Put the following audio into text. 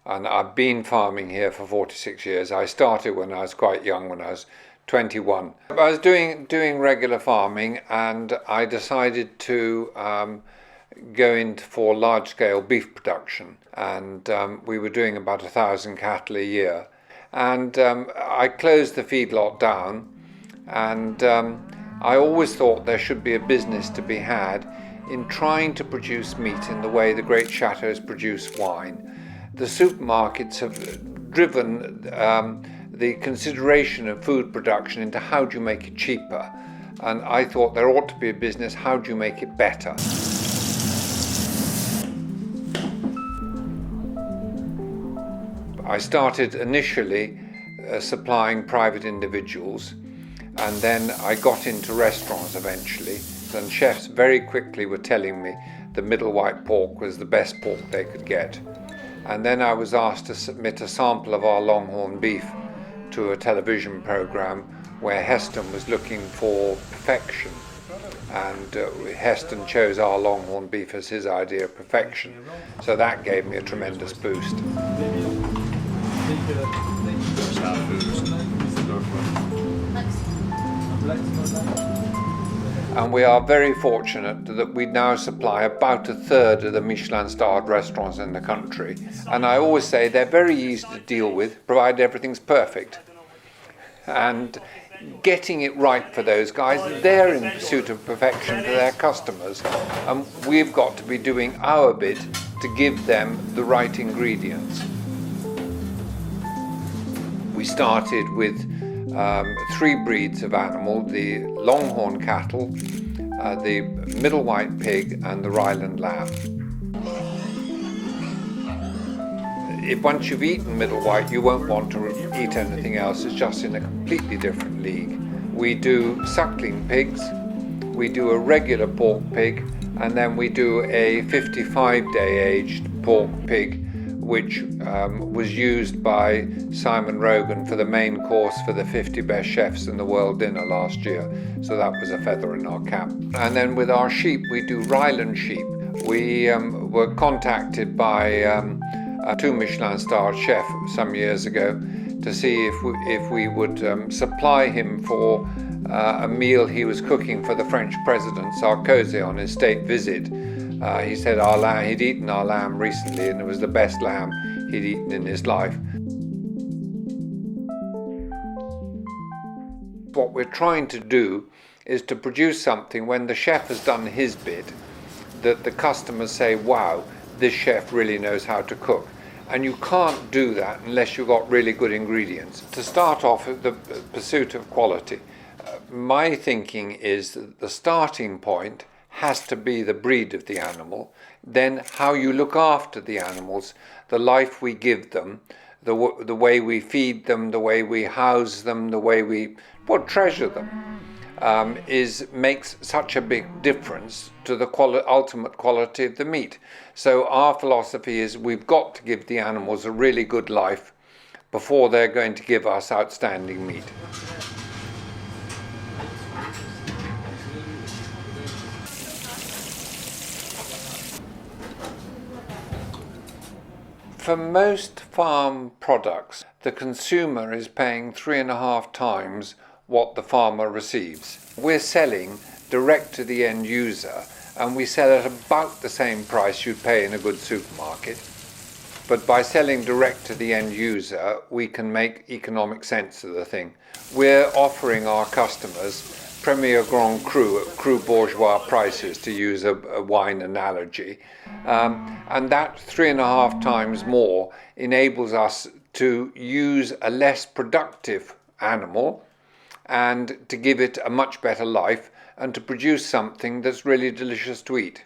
and I've been farming here for 46 years. I started when I was quite young, when I was 21. I was doing regular farming, and I decided to go in for large-scale beef production, and we were doing about 1,000 cattle a year. And I closed the feedlot down, and I always thought there should be a business to be had in trying to produce meat in the way the great chateaus produce wine. The supermarkets have driven the consideration of food production into how do you make it cheaper, and I thought there ought to be a business, how do you make it better? I started initially supplying private individuals, and then I got into restaurants eventually, and chefs very quickly were telling me the middle white pork was the best pork they could get. And then I was asked to submit a sample of our longhorn beef to a television program where Heston was looking for perfection, and Heston chose our longhorn beef as his idea of perfection. So that gave me a tremendous boost. And we are very fortunate that we now supply about 1/3 of the Michelin-starred restaurants in the country. And I always say they're very easy to deal with, provided everything's perfect. And getting it right for those guys, they're in pursuit of perfection for their customers. And we've got to be doing our bit to give them the right ingredients. We started with 3 breeds of animal: the longhorn cattle, the middle white pig, and the Ryland lamb. If once you've eaten middle white, you won't want to eat anything else. It's just in a completely different league. We do suckling pigs, we do a regular pork pig, and then we do a 55-day aged pork pig, which was used by Simon Rogan for the main course for the 50 best chefs in the world dinner last year. So that was a feather in our cap. And then with our sheep, we do Ryland sheep. We were contacted by a 2 Michelin-starred chef some years ago to see if we would supply him for a meal he was cooking for the French President Sarkozy on his state visit. He said he'd eaten our lamb recently, and it was the best lamb he'd eaten in his life. What we're trying to do is to produce something when the chef has done his bit, that the customers say, wow, this chef really knows how to cook. And you can't do that unless you've got really good ingredients. To start off with the pursuit of quality, my thinking is that the starting point has to be the breed of the animal, then how you look after the animals, the life we give them, the way we feed them, the way we house them, the way we treasure them, makes such a big difference to the ultimate quality of the meat. So our philosophy is we've got to give the animals a really good life before they're going to give us outstanding meat. For most farm products, the consumer is paying 3.5 times what the farmer receives. We're selling direct to the end user, and we sell at about the same price you'd pay in a good supermarket. But by selling direct to the end user, we can make economic sense of the thing. We're offering our customers Premier Grand Cru at Cru Bourgeois prices, to use a wine analogy. And that 3.5 times more enables us to use a less productive animal and to give it a much better life and to produce something that's really delicious to eat.